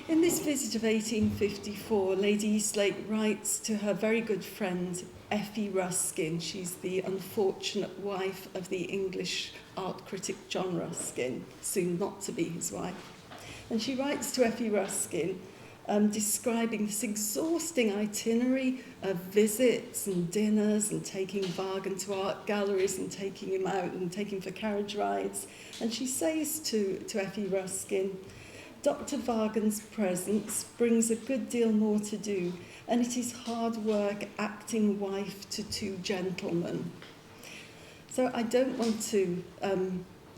In this visit of 1854, Lady Eastlake writes to her very good friend Effie Ruskin. She's the unfortunate wife of the English art critic John Ruskin, soon not to be his wife. And she writes to Effie Ruskin describing this exhausting itinerary of visits and dinners and taking Waagen to art galleries and taking him out and taking him for carriage rides. And she says to Effie Ruskin, Dr. Waagen's presence brings a good deal more to do, and it is hard work acting wife to two gentlemen. So I don't want to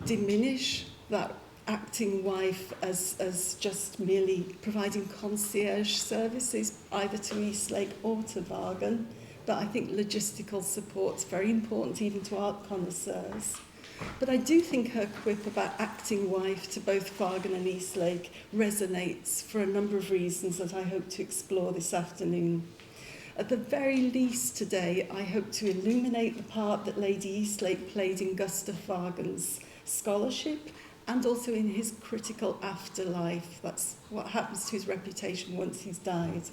diminish that acting wife as just merely providing concierge services either to Eastlake or to Waagen, but I think logistical support's very important even to art connoisseurs. But I do think her quip about acting wife to both Waagen and Eastlake resonates for a number of reasons that I hope to explore this afternoon. At the very least today, I hope to illuminate the part that Lady Eastlake played in Gustav Waagen's scholarship and also in his critical afterlife. That's what happens to his reputation once he's died.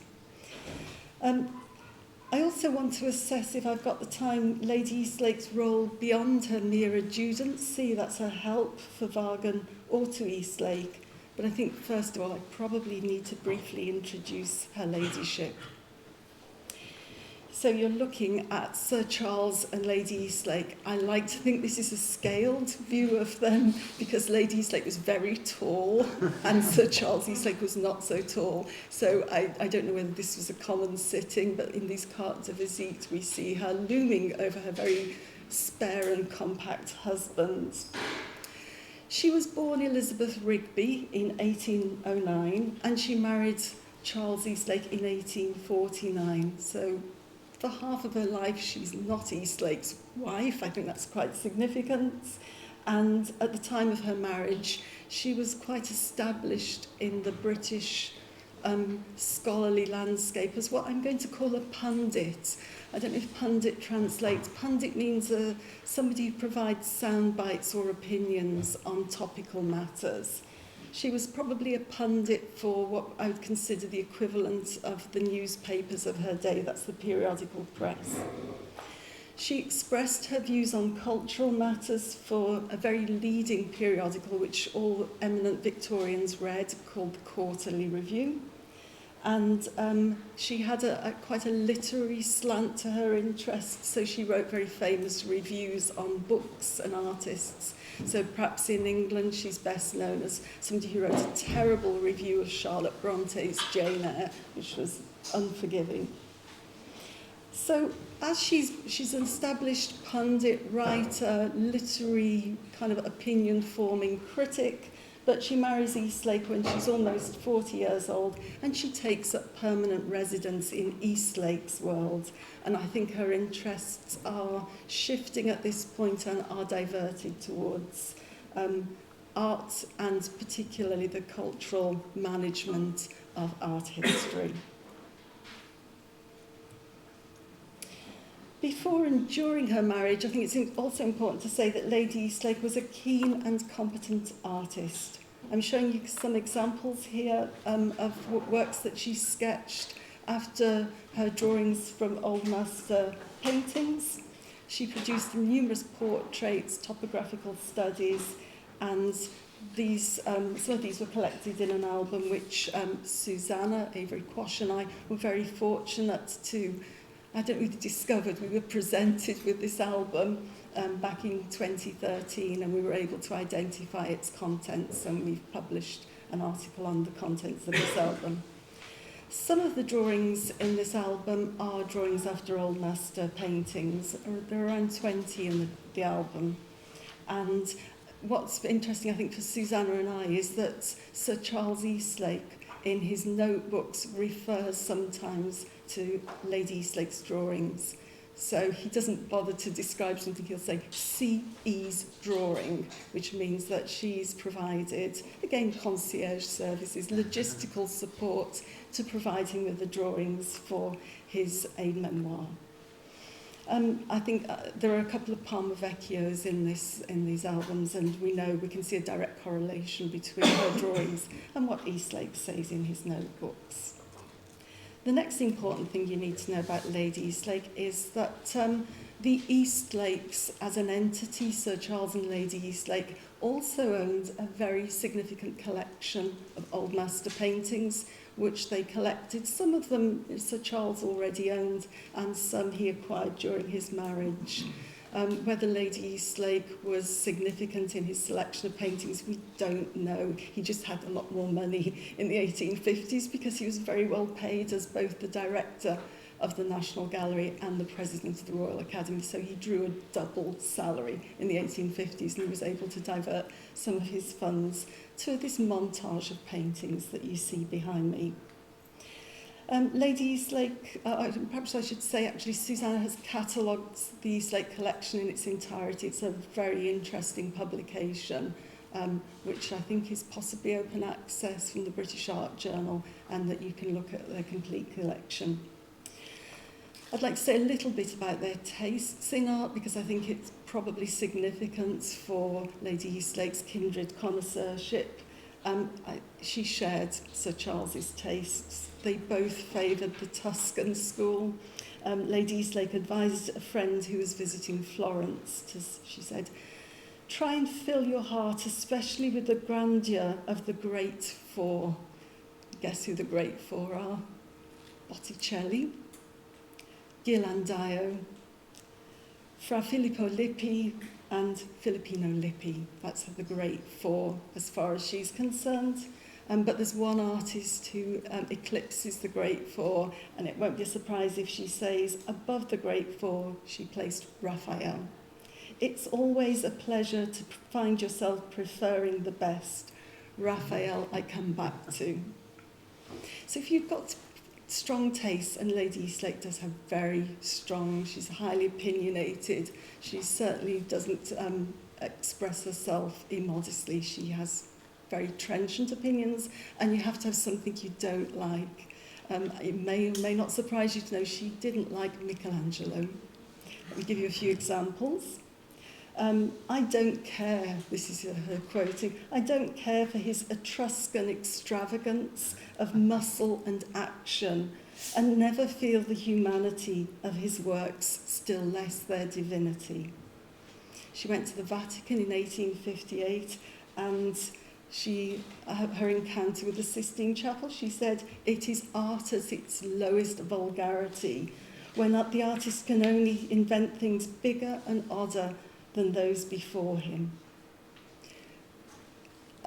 I also want to assess, if I've got the time, Lady Eastlake's role beyond her mere adjutancy. That's her help for Waagen or to Eastlake. But I think, first of all, I probably need to briefly introduce her ladyship. So you're looking at Sir Charles and Lady Eastlake. I like to think this is a scaled view of them because Lady Eastlake was very tall and Sir Charles Eastlake was not so tall. So I don't know whether this was a common sitting, but in these cartes de visite we see her looming over her very spare and compact husband. She was born Elizabeth Rigby in 1809 and she married Charles Eastlake in 1849. So for half of her life, she's not Eastlake's wife. I think that's quite significant. And at the time of her marriage, she was quite established in the British scholarly landscape as what I'm going to call a pundit. I don't know if pundit translates. Pundit means somebody who provides sound bites or opinions on topical matters. She was probably a pundit for what I would consider the equivalent of the newspapers of her day, that's the periodical press. She expressed her views on cultural matters for a very leading periodical which all eminent Victorians read, called the Quarterly Review. And she had quite a literary slant to her interests, so she wrote very famous reviews on books and artists. So perhaps in England she's best known as somebody who wrote a terrible review of Charlotte Bronte's Jane Eyre, which was unforgiving. So as she's an established pundit, writer, literary kind of opinion-forming critic, but she marries Eastlake when she's almost 40 years old, and she takes up permanent residence in Eastlake's world. And I think her interests are shifting at this point and are diverted towards art and particularly the cultural management of art history. Before and during her marriage, I think it's also important to say that Lady Eastlake was a keen and competent artist. I'm showing you some examples here of works that she sketched after her drawings from Old Master paintings. She produced numerous portraits, topographical studies, and these some of these were collected in an album which Susanna, Avery Quash and I were very fortunate to, I don't know, we discovered. We were presented with this album back in 2013, and we were able to identify its contents, and we've published an article on the contents of this album. Some of the drawings in this album are drawings after Old Master paintings. There are around 20 in the album. And what's interesting, I think, for Susanna and I is that Sir Charles Eastlake, in his notebooks, refers sometimes to Lady Eastlake's drawings. So he doesn't bother to describe something, he'll say, see E's drawing, which means that she's provided, again, concierge services, logistical support to provide him with the drawings for his aide memoir. I think there are a couple of Palma Vecchios in these albums, and we can see a direct correlation between her drawings and what Eastlake says in his notebooks. The next important thing you need to know about Lady Eastlake is that the Eastlakes as an entity, Sir Charles and Lady Eastlake, also owned a very significant collection of old master paintings, which they collected. Some of them Sir Charles already owned, and some he acquired during his marriage. Whether Lady Eastlake was significant in his selection of paintings, we don't know. He just had a lot more money in the 1850s because he was very well paid as both the director of the National Gallery and the president of the Royal Academy. So he drew a double salary in the 1850s, and he was able to divert some of his funds to this montage of paintings that you see behind me. Lady Eastlake, perhaps I should say actually, Susanna has catalogued the Eastlake collection in its entirety. It's a very interesting publication, which I think is possibly open access from the British Art Journal, and that you can look at their complete collection. I'd like to say a little bit about their tastes in art, because I think it's probably significant for Lady Eastlake's Kindred connoisseurship. She shared Sir Charles's tastes. They both favoured the Tuscan school. Lady Eastlake advised a friend who was visiting Florence. She said, "Try and fill your heart, especially with the grandeur of the great four." Guess who the great four are? Botticelli, Ghirlandaio, Fra Filippo Lippi, and Filippino Lippi. That's the great four as far as she's concerned. But there's one artist who eclipses the great four, and it won't be a surprise if she says above the great four she placed Raphael. It's always a pleasure to find yourself preferring the best. Raphael I come back to. So if you've got strong taste, and Lady Eastlake does have very strong, she's highly opinionated, she certainly doesn't express herself immodestly, she has very trenchant opinions, and you have to have something you don't like. It may or may not surprise you to know she didn't like Michelangelo. Let me give you a few examples. I don't care, this is her quoting, I don't care for his Etruscan extravagance of muscle and action, and never feel the humanity of his works, still less their divinity. She went to the Vatican in 1858, and her encounter with the Sistine Chapel, she said, "It is art at its lowest vulgarity, when the artist can only invent things bigger and odder than those before him."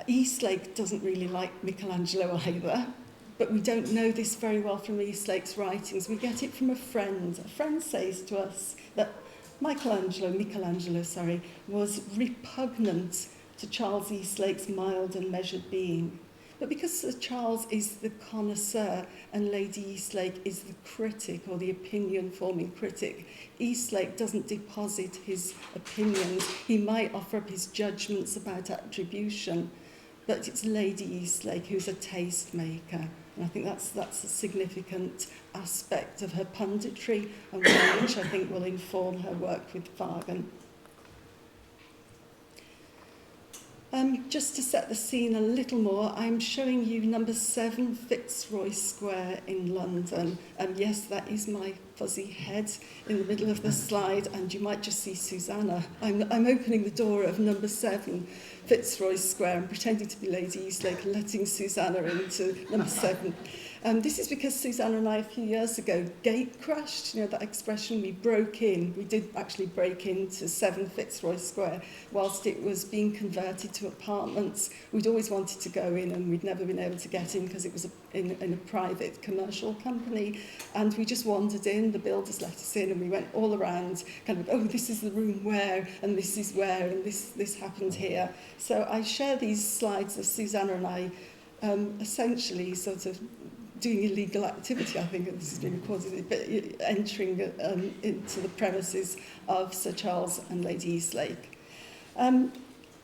Eastlake doesn't really like Michelangelo either, but we don't know this very well from Eastlake's writings. We get it from a friend. A friend says to us that Michelangelo, was repugnant to Charles Eastlake's mild and measured being. But because Sir Charles is the connoisseur and Lady Eastlake is the critic, or the opinion-forming critic, Eastlake doesn't deposit his opinions. He might offer up his judgments about attribution, but it's Lady Eastlake who's a taste-maker. And I think that's a significant aspect of her punditry, and one which I think will inform her work with Waagen. Just to set the scene a little more, I'm showing you number 7 Fitzroy Square in London. Yes, that is my fuzzy head in the middle of the slide, and you might just see Susanna. I'm opening the door of number 7 Fitzroy Square and pretending to be Lady Eastlake, letting Susanna into number 7. This is because Susanna and I a few years ago gate crashed, you know, that expression, we broke in. We did actually break into 7 Fitzroy Square whilst it was being converted to apartments. We'd always wanted to go in, and we'd never been able to get in because it was in a private commercial company. And we just wandered in, the builders let us in, and we went all around kind of, oh, this is the room where, and this is where, and this happened here. So I share these slides of Susanna and I essentially sort of doing illegal activity, I think this has been recorded, but entering into the premises of Sir Charles and Lady Eastlake.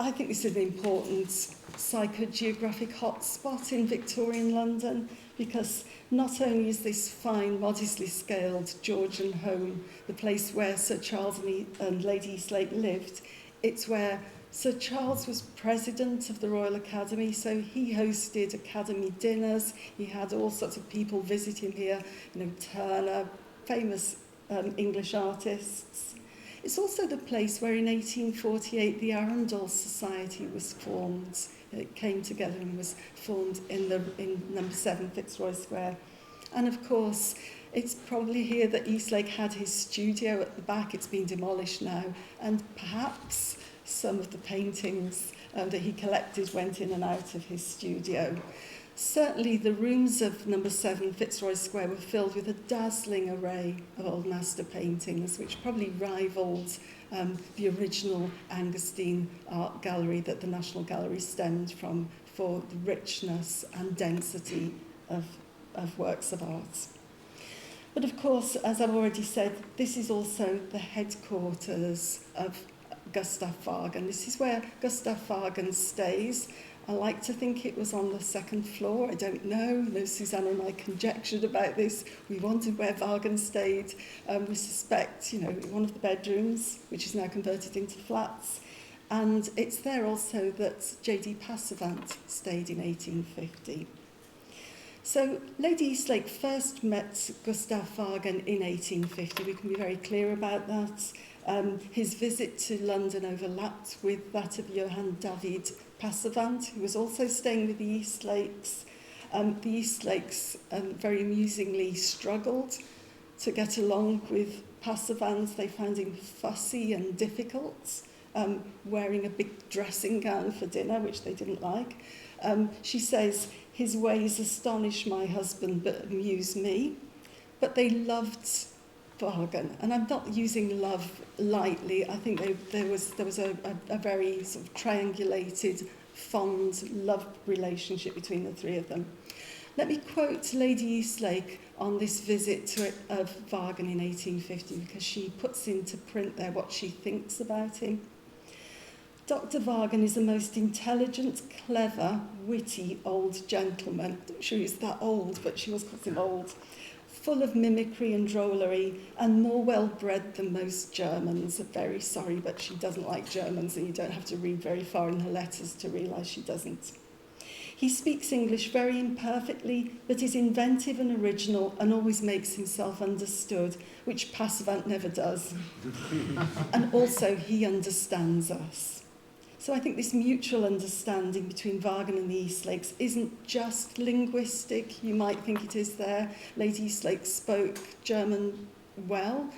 I think this is an important psychogeographic hotspot in Victorian London, because not only is this fine, modestly scaled Georgian home the place where Sir Charles and Lady Eastlake lived, it's where Sir Charles was president of the Royal Academy, so he hosted academy dinners. He had all sorts of people visiting here, Turner, famous English artists. It's also the place where in 1848 the Arundel Society was formed. It came together and was formed in number 7 Fitzroy Square. And of course, it's probably here that Eastlake had his studio at the back. It's been demolished now, and perhaps some of the paintings that he collected went in and out of his studio. Certainly the rooms of number 7 Fitzroy Square were filled with a dazzling array of old master paintings, which probably rivaled the original Angustine art gallery that the National Gallery stemmed from for the richness and density of works of art. But of course, as I've already said, this is also the headquarters of Gustav Waagen. This is where Gustav Waagen stays. I like to think it was on the 2nd floor. I don't know. Susanna and I conjectured about this. We wondered where Waagen stayed. We suspect, one of the bedrooms, which is now converted into flats. And it's there also that J.D. Passavant stayed in 1850. So Lady Eastlake first met Gustav Waagen in 1850. We can be very clear about that. His visit to London overlapped with that of Johann David Passavant, who was also staying with the Eastlakes. The Eastlakes very amusingly struggled to get along with Passavant. They found him fussy and difficult, wearing a big dressing gown for dinner, which they didn't like. She says, "His ways astonish my husband but amuse me." But they loved Waagen, and I'm not using love lightly. I think there was a very sort of triangulated, fond love relationship between the three of them. Let me quote Lady Eastlake on this visit of Waagen in 1850, because she puts into print there what she thinks about him. "Dr. Waagen is a most intelligent, clever, witty old gentleman." I'm not sure he's that old, but she was calling him old. "Full of mimicry and drollery, and more well-bred than most Germans." I'm very sorry, but she doesn't like Germans, and you don't have to read very far in her letters to realise she doesn't. "He speaks English very imperfectly, but is inventive and original, and always makes himself understood, which Passavant never does. And also he understands us." So I think this mutual understanding between Waagen and the Eastlakes isn't just linguistic. You might think it is there. Lady Eastlake spoke German well.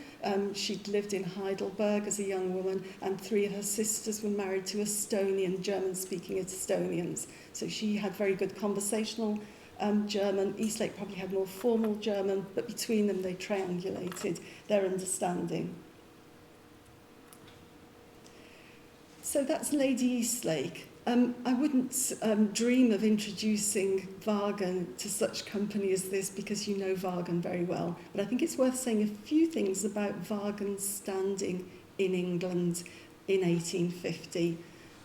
She'd lived in Heidelberg as a young woman, and 3 of her sisters were married to Estonian, German-speaking Estonians. So she had very good conversational German. Eastlake probably had more formal German, but between them they triangulated their understanding. So that's Lady Eastlake. I wouldn't dream of introducing Waagen to such company as this, because you know Waagen very well. But I think it's worth saying a few things about Waagen's standing in England in 1850,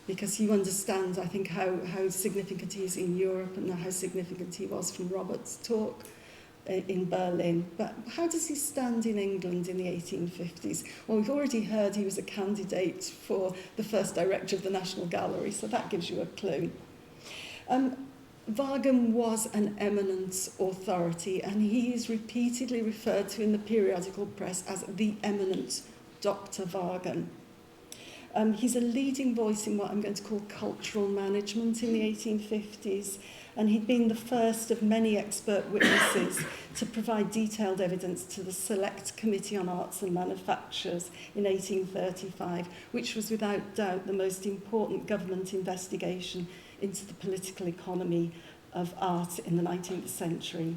because you understand, I think, how significant he is in Europe and how significant he was from Robert's talk in Berlin. But how does he stand in England in the 1850s? Well, we've already heard he was a candidate for the first director of the National Gallery, so that gives you a clue. Waagen was an eminent authority, and he is repeatedly referred to in the periodical press as the eminent Dr. Waagen. He's a leading voice in what I'm going to call cultural management in the 1850s, and he'd been the first of many expert witnesses to provide detailed evidence to the Select Committee on Arts and Manufactures in 1835, which was without doubt the most important government investigation into the political economy of art in the 19th century.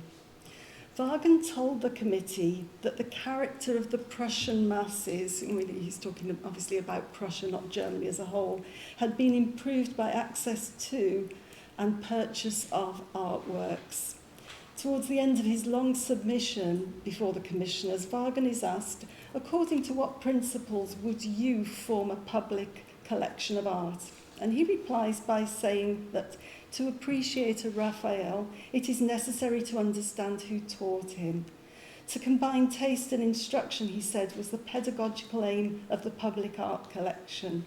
Waagen told the committee that the character of the Prussian masses, he's talking obviously about Prussia, not Germany as a whole, had been improved by access to and purchase of artworks. Towards the end of his long submission before the commissioners, Waagen is asked, according to what principles would you form a public collection of art? And he replies by saying that to appreciate a Raphael, it is necessary to understand who taught him. To combine taste and instruction, he said, was the pedagogical aim of the public art collection.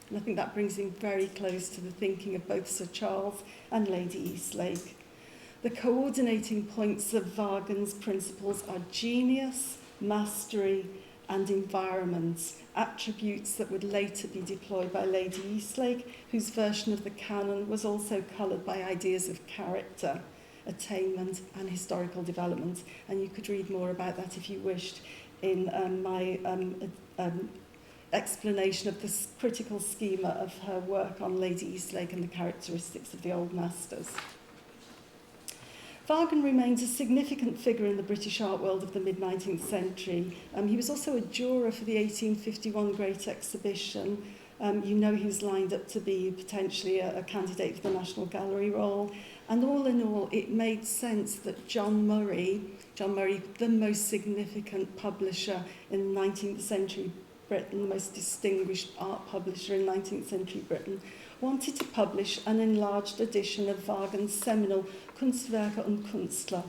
And I think that brings him very close to the thinking of both Sir Charles and Lady Eastlake. The coordinating points of Waagen's principles are genius, mastery, and environment, attributes that would later be deployed by Lady Eastlake, whose version of the canon was also coloured by ideas of character, attainment, and historical development. And you could read more about that if you wished in my explanation of the critical schema of her work on Lady Eastlake and the characteristics of the Old Masters. Waagen remains a significant figure in the British art world of the mid-19th century. He was also a juror for the 1851 Great Exhibition. You know he was lined up to be potentially a candidate for the National Gallery role. And all in all, it made sense that John Murray, the most significant publisher in 19th century Britain, the most distinguished art publisher in 19th century Britain, wanted to publish an enlarged edition of Waagen's seminal Kunstwerke und Künstler.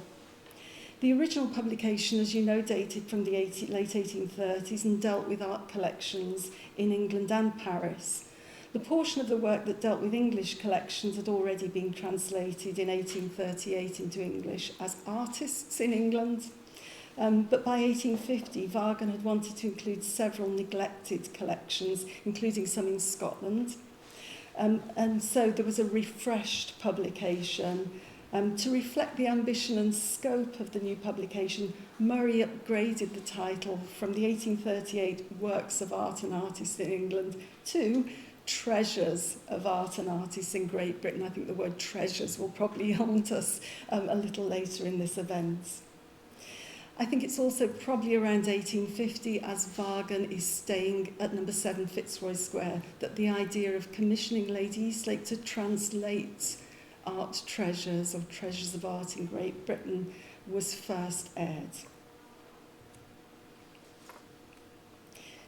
The original publication, as you know, dated from the late 1830s and dealt with art collections in England and Paris. The portion of the work that dealt with English collections had already been translated in 1838 into English as Artists in England. But by 1850, Waagen had wanted to include several neglected collections, including some in Scotland. And so there was a refreshed publication. To reflect the ambition and scope of the new publication, Murray upgraded the title from the 1838 Works of Art and Artists in England to Treasures of Art and Artists in Great Britain. I think the word treasures will probably haunt us a little later in this event. I think it's also probably around 1850, as Waagen is staying at number 7 Fitzroy Square, that the idea of commissioning Lady Eastlake to translate art treasures or treasures of art in Great Britain was first aired.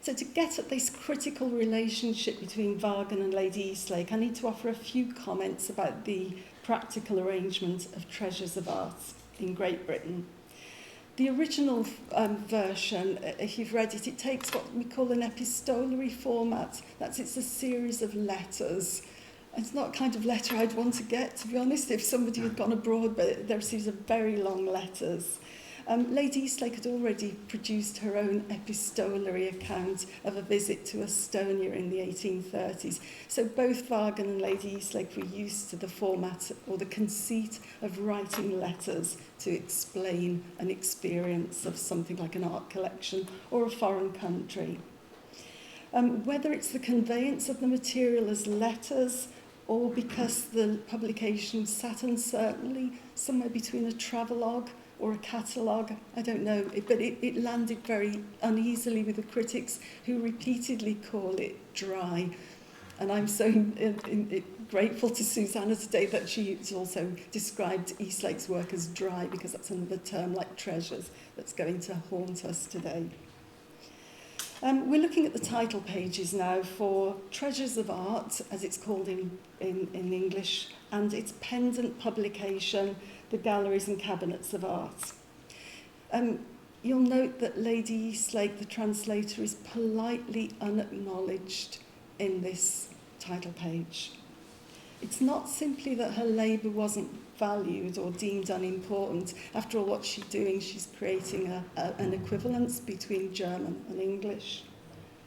So to get at this critical relationship between Waagen and Lady Eastlake, I need to offer a few comments about the practical arrangement of treasures of art in Great Britain. The original version, if you've read it, it takes what we call an epistolary format. It's a series of letters. It's not kind of letter I'd want to get, to be honest, if somebody had gone abroad, but they're a series of very long letters. Lady Eastlake had already produced her own epistolary account of a visit to Estonia in the 1830s. So both Waagen and Lady Eastlake were used to the format or the conceit of writing letters to explain an experience of something like an art collection or a foreign country. Whether it's the conveyance of the material as letters or because the publication sat uncertainly somewhere between a travelogue or a catalogue, I don't know, but it landed very uneasily with the critics who repeatedly call it dry. And I'm so grateful to Susanna today that she's also described Eastlake's work as dry, because that's another term like treasures that's going to haunt us today. We're looking at the title pages now for Treasures of Art, as it's called in English, and its pendant publication, The Galleries and Cabinets of Art. You'll note that Lady Eastlake, the translator, is politely unacknowledged in this title page. It's not simply that her labour wasn't valued or deemed unimportant. After all, what's she doing? She's creating an equivalence between German and English.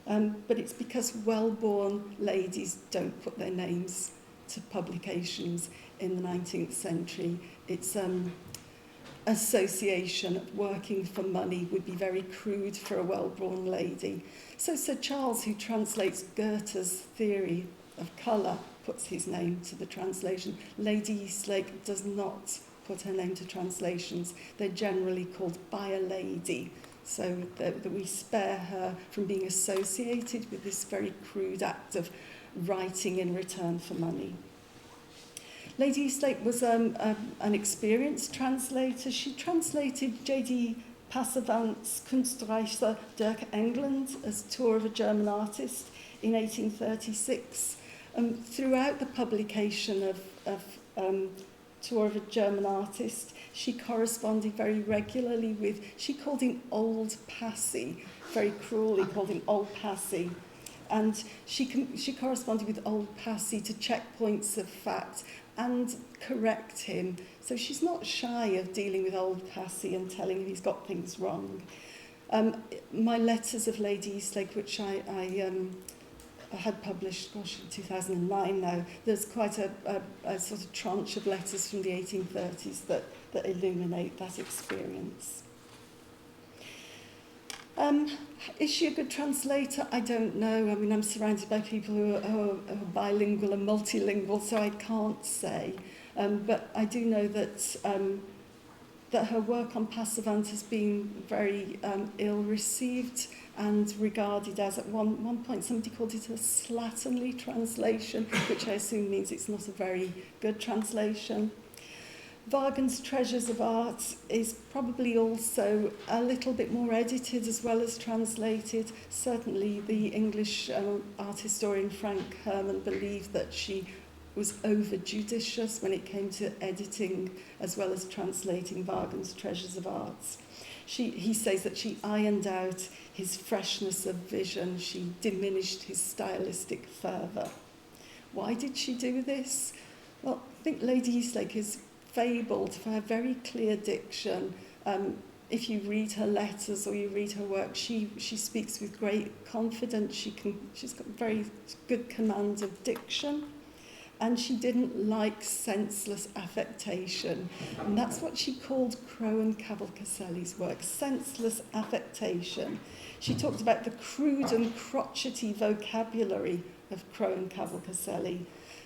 But it's because well-born ladies don't put their names to publications in the 19th century. It's association, working for money would be very crude for a well-born lady. So Sir Charles, who translates Goethe's theory of colour, puts his name to the translation. Lady Eastlake does not put her name to translations. They're generally called by a lady, so that we spare her from being associated with this very crude act of writing in return for money. Lady Eastlake was an experienced translator. She translated J.D. Passavant's Kunstreise durch England as Tour of a German Artist in 1836. Throughout the publication of Tour of a German Artist, she corresponded very regularly with, she called him Old Passy, very cruelly called him Old Passy. And she corresponded with Old Passy to check points of fact and correct him. So she's not shy of dealing with Old Passy and telling him he's got things wrong. My Letters of Lady Eastlake, which I had published, in 2009 now, there's quite a sort of tranche of letters from the 1830s that illuminate that experience. Is she a good translator? I don't know. I mean, I'm surrounded by people who are bilingual and multilingual, so I can't say. But I do know that her work on Passavant has been very ill-received and regarded as, at one point, somebody called it a slatternly translation, which I assume means it's not a very good translation. Waagen's Treasures of Art is probably also a little bit more edited as well as translated. Certainly the English art historian Frank Herman believed that she was over-judicious when it came to editing as well as translating Waagen's Treasures of Art. He says that she ironed out his freshness of vision, she diminished his stylistic fervour. Why did she do this? Well, I think Lady Eastlake is fabled for her very clear diction. If you read her letters or you read her work, she speaks with great confidence. She's got very good command of diction, and she didn't like senseless affectation. And that's what she called Crowe and Cavalcaselli's work, senseless affectation. She talked about the crude and crotchety vocabulary of Crowe and Cavalcaselli.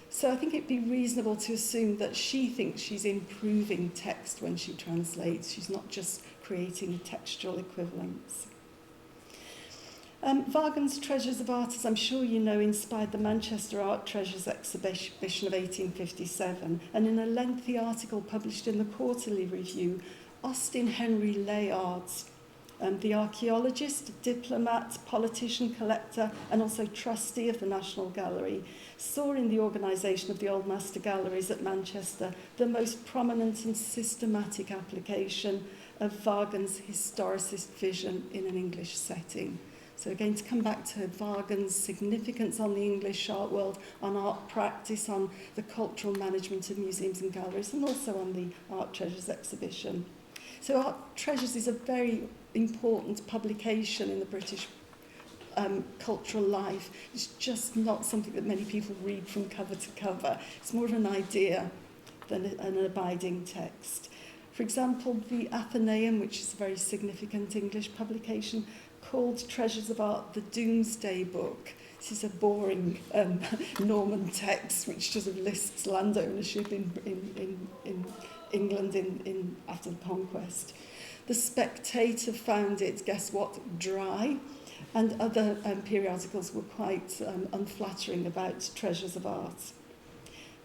So I think it'd be reasonable to assume that she thinks she's improving text when she translates. She's not just creating textual equivalents. Waagen's Treasures of Art, as I'm sure you know, inspired the Manchester Art Treasures exhibition of 1857. And in a lengthy article published in the Quarterly Review, Austin Henry Layard, the archaeologist, diplomat, politician, collector, and also trustee of the National Gallery, saw in the organisation of the Old Master Galleries at Manchester the most prominent and systematic application of Waagen's historicist vision in an English setting. So again, to come back to Waagen's significance on the English art world, on art practice, on the cultural management of museums and galleries, and also on the Art Treasures exhibition. So Art Treasures is a very important publication in the British cultural life. It's just not something that many people read from cover to cover. It's more of an idea than an abiding text. For example, the Athenaeum, which is a very significant English publication, called Treasures of Art the Doomsday Book. This is a boring Norman text which sort of lists land ownership in England after the conquest. The Spectator found it, guess what, dry, and other periodicals were quite unflattering about Treasures of Art.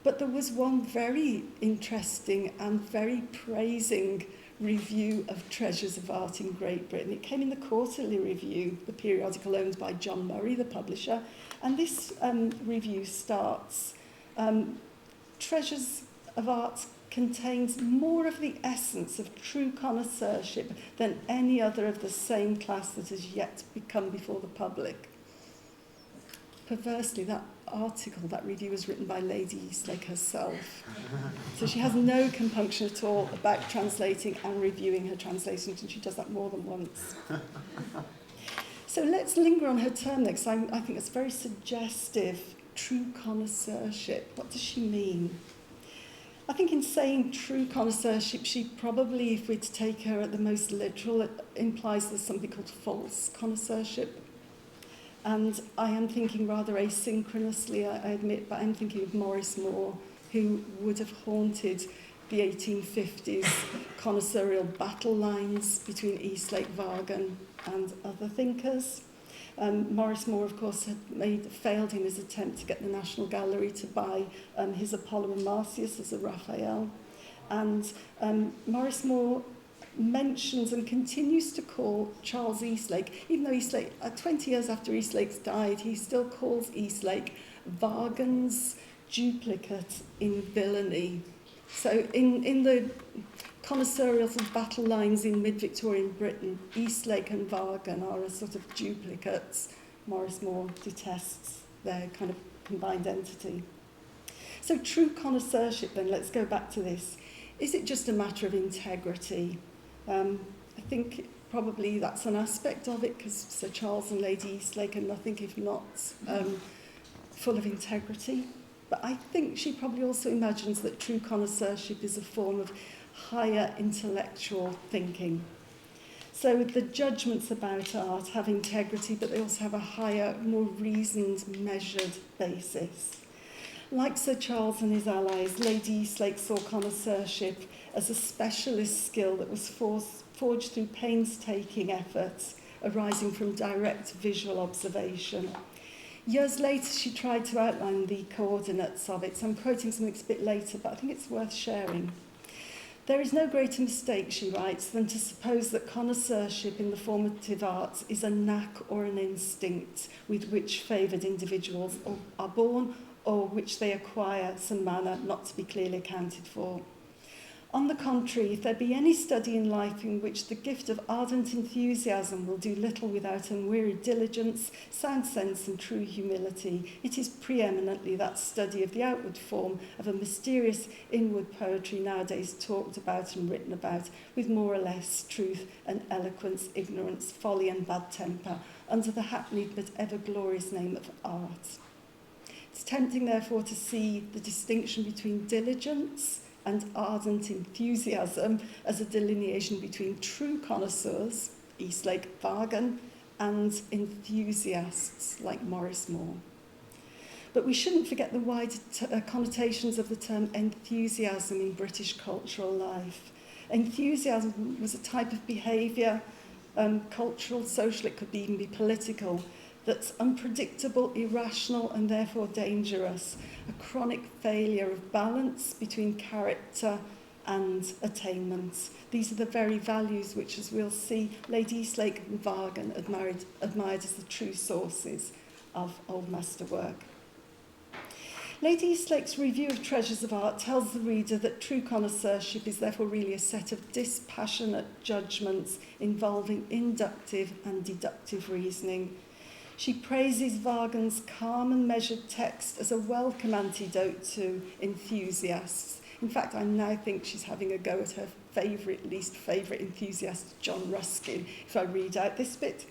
But there was one very interesting and very praising review of Treasures of Art in Great Britain. It came in the Quarterly Review, the periodical owned by John Murray, the publisher, and this review starts, Treasures of Art contains more of the essence of true connoisseurship than any other of the same class that has yet come before the public. Perversely, that article, that review, was written by Lady Eastlake herself. So she has no compunction at all about translating and reviewing her translations, and she does that more than once. So let's linger on her term next. I think it's very suggestive. True connoisseurship. What does she mean? I think in saying true connoisseurship, she probably, if we'd take her at the most literal, it implies there's something called false connoisseurship. And I am thinking rather asynchronously, I admit, but I'm thinking of Maurice Moore, who would have haunted the 1850s connoisseurial battle lines between Eastlake, Waagen and other thinkers. Maurice Moore, of course, had failed in his attempt to get the National Gallery to buy his Apollo and Marsyas as a Raphael. And Maurice Moore mentions and continues to call Charles Eastlake, even though Eastlake, 20 years after Eastlake's died, he still calls Eastlake Waagen's duplicate in villainy. So in the connoisseurial sort of battle lines in mid-Victorian Britain, Eastlake and Waagen are a sort of duplicates. Maurice Moore detests their kind of combined entity. So true connoisseurship, then, let's go back to this. Is it just a matter of integrity? I think probably that's an aspect of it, because Sir Charles and Lady Eastlake are nothing if not full of integrity. But I think she probably also imagines that true connoisseurship is a form of higher intellectual thinking. So the judgments about art have integrity, but they also have a higher, more reasoned, measured basis. Like Sir Charles and his allies, Lady Eastlake saw connoisseurship as a specialist skill that was forged through painstaking efforts arising from direct visual observation. Years later, she tried to outline the coordinates of it, so I'm quoting something a bit later, but I think it's worth sharing. There is no greater mistake, she writes, than to suppose that connoisseurship in the formative arts is a knack or an instinct with which favoured individuals are born or which they acquire some manner not to be clearly accounted for. On the contrary, if there be any study in life in which the gift of ardent enthusiasm will do little without unwearied diligence, sound sense and true humility, it is preeminently that study of the outward form of a mysterious inward poetry nowadays talked about and written about with more or less truth and eloquence, ignorance, folly and bad temper, under the hackneyed but ever glorious name of art. It's tempting, therefore, to see the distinction between diligence and ardent enthusiasm as a delineation between true connoisseurs, Eastlake, Waagen, and enthusiasts like Maurice Moore. But we shouldn't forget the wider connotations of the term enthusiasm in British cultural life. Enthusiasm was a type of behaviour, cultural, social, it could even be political, that's unpredictable, irrational, and therefore dangerous, a chronic failure of balance between character and attainment. These are the very values which, as we'll see, Lady Eastlake and Waagen admired as the true sources of Old Master work. Lady Eastlake's review of treasures of art tells the reader that true connoisseurship is therefore really a set of dispassionate judgments involving inductive and deductive reasoning. She praises Waagen's calm and measured text as a welcome antidote to enthusiasts. In fact, I now think she's having a go at her least favourite enthusiast, John Ruskin, if I read out this bit.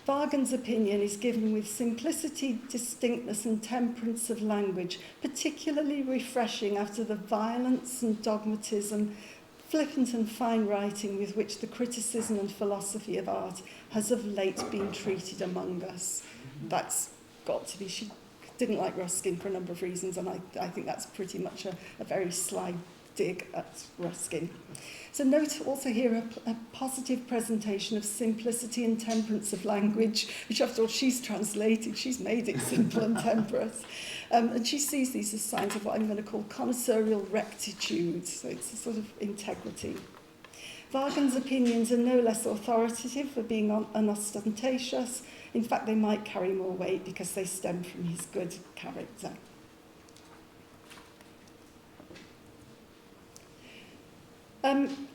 Waagen's opinion is given with simplicity, distinctness and temperance of language, particularly refreshing after the violence and dogmatism, flippant and fine writing with which the criticism and philosophy of art has of late been treated among us. That's got to be, she didn't like Ruskin for a number of reasons, and I think that's pretty much a very sly dig at Ruskin. So note also here a positive presentation of simplicity and temperance of language, which after all she's translated, she's made it simple and temperate. And she sees these as signs of what I'm going to call connoisseurial rectitude, so it's a sort of integrity. Waagen's opinions are no less authoritative for being unostentatious. In fact, they might carry more weight because they stem from his good character.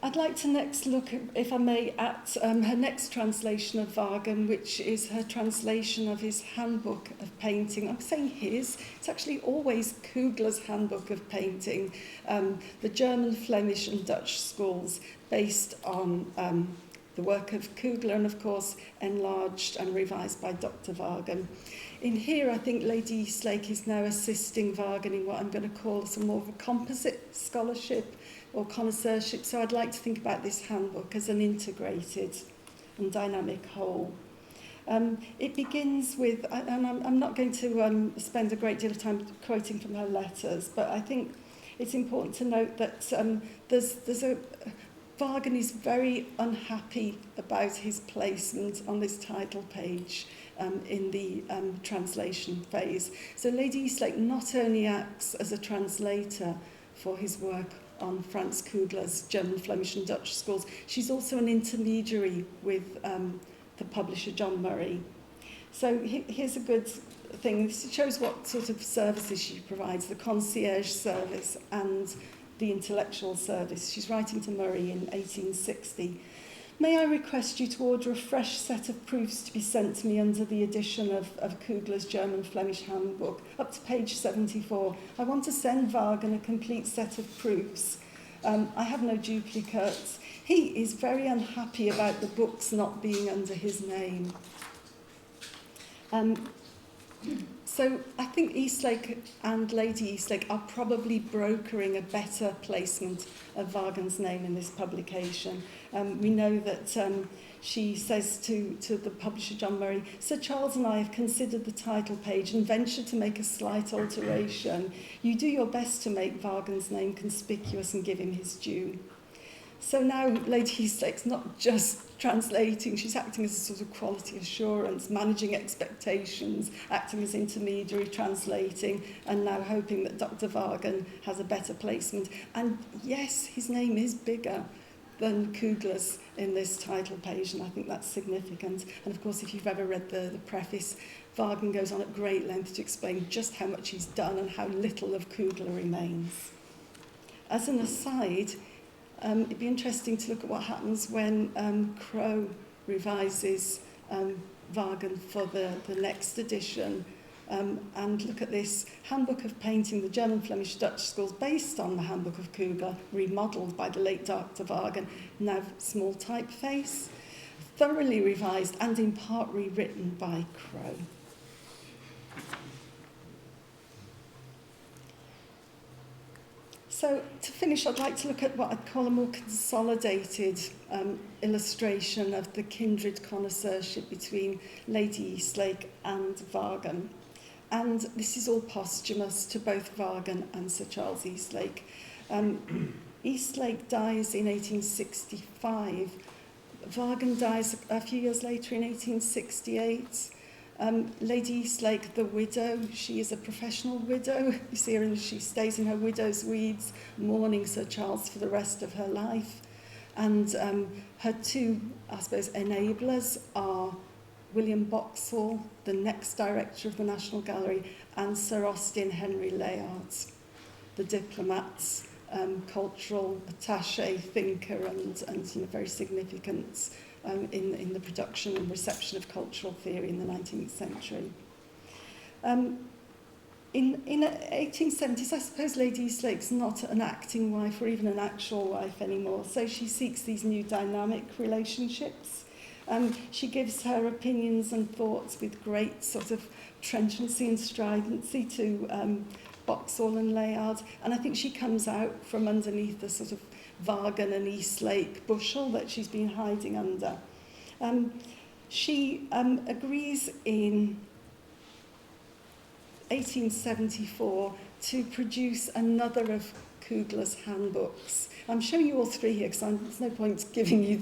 I'd like to next look, if I may, at her next translation of Waagen, which is her translation of his Handbook of Painting. I'm saying his, it's actually always Kugler's Handbook of Painting, the German, Flemish and Dutch schools, based on the work of Kugler and, of course, enlarged and revised by Dr. Waagen. In here, I think Lady Eastlake is now assisting Waagen in what I'm going to call some more of a composite scholarship or connoisseurship. So I'd like to think about this handbook as an integrated and dynamic whole. It begins with, and I'm not going to spend a great deal of time quoting from her letters, but I think it's important to note that Waagen is very unhappy about his placement on this title page in the translation phase. So Lady Eastlake not only acts as a translator for his work on Franz Kugler's German, Flemish and Dutch schools, she's also an intermediary with the publisher John Murray. So here's a good thing. This shows what sort of services she provides, the concierge service and the intellectual service. She's writing to Murray in 1860. May I request you to order a fresh set of proofs to be sent to me under the edition of Kugler's German-Flemish Handbook, up to page 74. I want to send Waagen a complete set of proofs. I have no duplicates. He is very unhappy about the books not being under his name. So I think Eastlake and Lady Eastlake are probably brokering a better placement of Waagen's name in this publication. We know that she says to the publisher John Murray, Sir Charles and I have considered the title page and ventured to make a slight alteration. You do your best to make Waagen's name conspicuous and give him his due. So now Lady Eastlake's not just translating, she's acting as a sort of quality assurance, managing expectations, acting as intermediary, translating, and now hoping that Dr. Waagen has a better placement. And yes, his name is bigger than Kugler's in this title page, and I think that's significant. And of course, if you've ever read the preface, Waagen goes on at great length to explain just how much he's done and how little of Kugler remains. As an aside, it'd be interesting to look at what happens when Crowe revises Waagen for the next edition, and look at this Handbook of Painting, the German-Flemish Dutch schools, based on the Handbook of Kugler, remodelled by the late Dr. Waagen, now small typeface, thoroughly revised and in part rewritten by Crowe. So to finish, I'd like to look at what I'd call a more consolidated illustration of the kindred connoisseurship between Lady Eastlake and Waagen. And this is all posthumous to both Waagen and Sir Charles Eastlake. Eastlake dies in 1865. Waagen dies a few years later in 1868. Lady Eastlake, the widow, she is a professional widow. You see her, and she stays in her widow's weeds, mourning Sir Charles for the rest of her life. And her two, I suppose, enablers are William Boxall, the next director of the National Gallery, and Sir Austin Henry Layard, the diplomat, cultural attaché, thinker, and very significant in the production and reception of cultural theory in the 19th century. In 1870s, I suppose Lady Eastlake's not an acting wife or even an actual wife anymore, so she seeks these new dynamic relationships. She gives her opinions and thoughts with great sort of trenchantly and stridency to Boxall and Layard, and I think she comes out from underneath the sort of Waagen and Eastlake bushel that she's been hiding under. She agrees in 1874 to produce another of Kugler's handbooks. I'm showing you all three here because there's no point giving you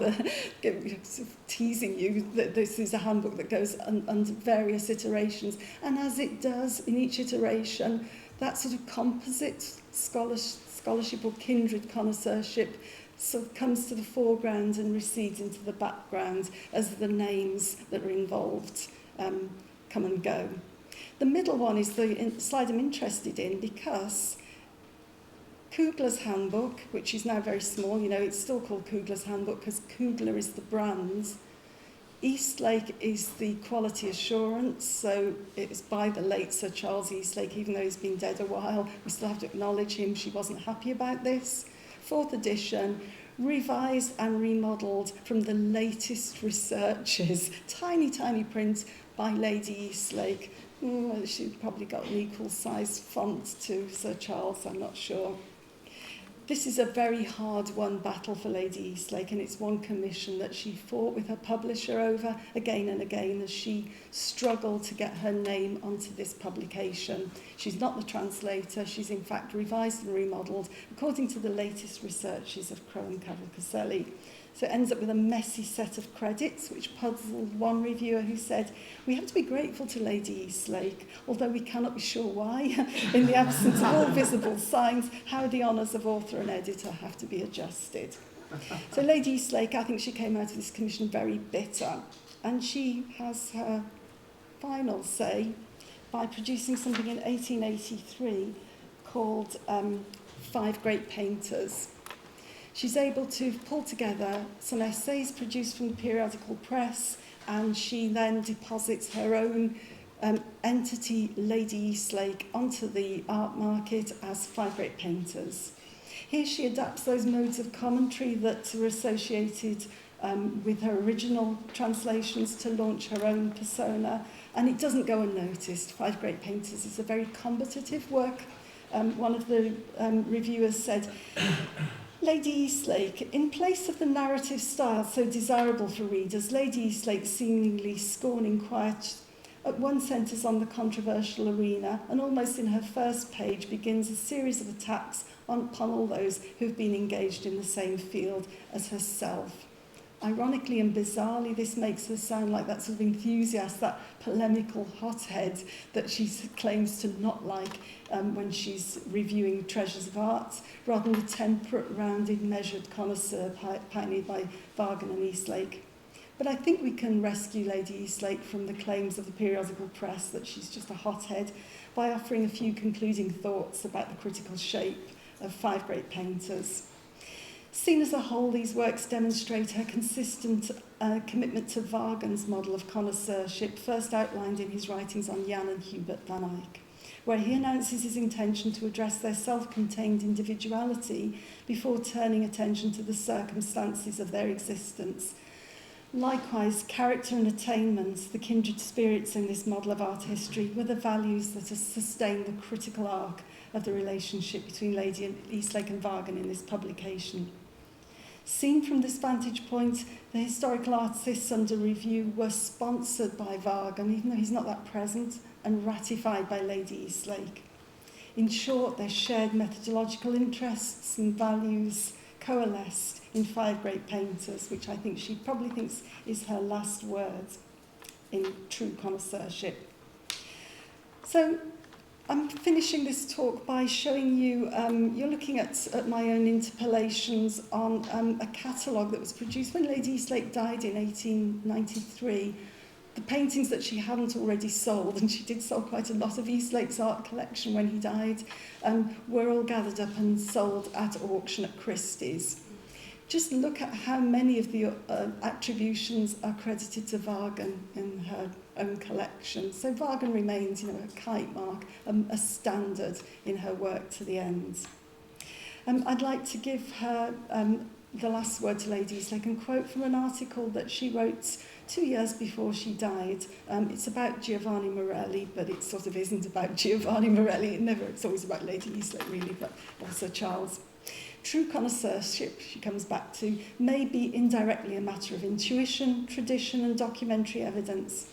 sort of teasing you that this is a handbook that goes under various iterations. And as it does in each iteration, that sort of composite scholarship or kindred connoisseurship sort of comes to the foreground and recedes into the background as the names that are involved come and go. The middle one is the slide I'm interested in because Kugler's handbook, which is now very small, it's still called Kugler's handbook because Kugler is the brand. Eastlake is the quality assurance, so it was by the late Sir Charles Eastlake, even though he's been dead a while. We still have to acknowledge him. She wasn't happy about this. 4th edition, revised and remodelled from the latest researches. Tiny, tiny print by Lady Eastlake. She probably got an equal size font to Sir Charles, I'm not sure. This is a very hard-won battle for Lady Eastlake, and it's one commission that she fought with her publisher over again and again as she struggled to get her name onto this publication. She's not the translator, she's in fact revised and remodelled according to the latest researches of Crowe and Cavalcaselli. So it ends up with a messy set of credits, which puzzled one reviewer who said, "We have to be grateful to Lady Eastlake, although we cannot be sure why. In the absence of all visible signs, how the honours of author and editor have to be adjusted." So Lady Eastlake, I think she came out of this commission very bitter, and she has her final say. by producing something in 1883 called Five Great Painters. She's able to pull together some essays produced from the periodical press, and she then deposits her own entity, Lady Eastlake, onto the art market as Five Great Painters. Here she adapts those modes of commentary that were associated with her original translations to launch her own persona, and it doesn't go unnoticed. Five Great Painters is a very combative work. One of the reviewers said, Lady Eastlake, in place of the narrative style so desirable for readers, Lady Eastlake, seemingly scorning quiet, at one centres on the controversial arena, and almost in her first page begins a series of attacks upon all those who've been engaged in the same field as herself. Ironically and bizarrely, this makes her sound like that sort of enthusiast, that polemical hothead that she claims to not like when she's reviewing treasures of art, rather than the temperate, rounded, measured connoisseur pioneered by Waagen and Eastlake. But I think we can rescue Lady Eastlake from the claims of the periodical press that she's just a hothead by offering a few concluding thoughts about the critical shape of Five Great Painters. Seen as a whole, these works demonstrate her consistent commitment to Waagen's model of connoisseurship, first outlined in his writings on Jan and Hubert van Eyck, where he announces his intention to address their self-contained individuality before turning attention to the circumstances of their existence. Likewise, character and attainment, the kindred spirits in this model of art history, were the values that have sustained the critical arc of the relationship between Lady Eastlake and Waagen in this publication. Seen from this vantage point, the historical artists under review were sponsored by Waagen, even though he's not that present, and ratified by Lady Eastlake. In short, their shared methodological interests and values coalesced in Five Great Painters, which I think she probably thinks is her last word in true connoisseurship. So I'm finishing this talk by showing you, you're looking at my own interpellations on a catalogue that was produced when Lady Eastlake died in 1893. The paintings that she hadn't already sold, and she did sell quite a lot of Eastlake's art collection when he died, were all gathered up and sold at auction at Christie's. Just look at how many of the attributions are credited to Waagen in her own collection. So Waagen remains, a kite mark, a standard in her work to the end. I'd like to give her the last word to Lady Eastlake and quote from an article that she wrote 2 years before she died. It's about Giovanni Morelli, but it sort of isn't about Giovanni Morelli. It's always about Lady Eastlake, really, but also Charles. True connoisseurship, she comes back to, may be indirectly a matter of intuition, tradition and documentary evidence,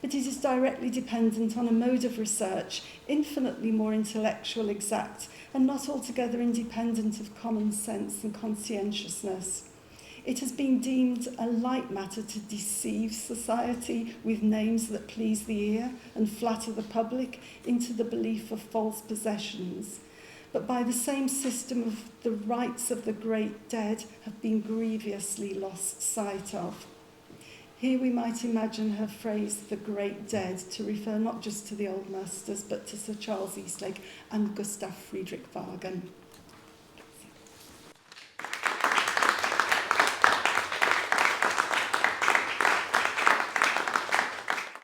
but it is directly dependent on a mode of research infinitely more intellectual, exact, and not altogether independent of common sense and conscientiousness. It has been deemed a light matter to deceive society with names that please the ear and flatter the public into the belief of false possessions. But by the same system of the rights of the great dead have been grievously lost sight of. Here we might imagine her phrase, the great dead, to refer not just to the old masters, but to Sir Charles Eastlake and Gustav Friedrich Waagen.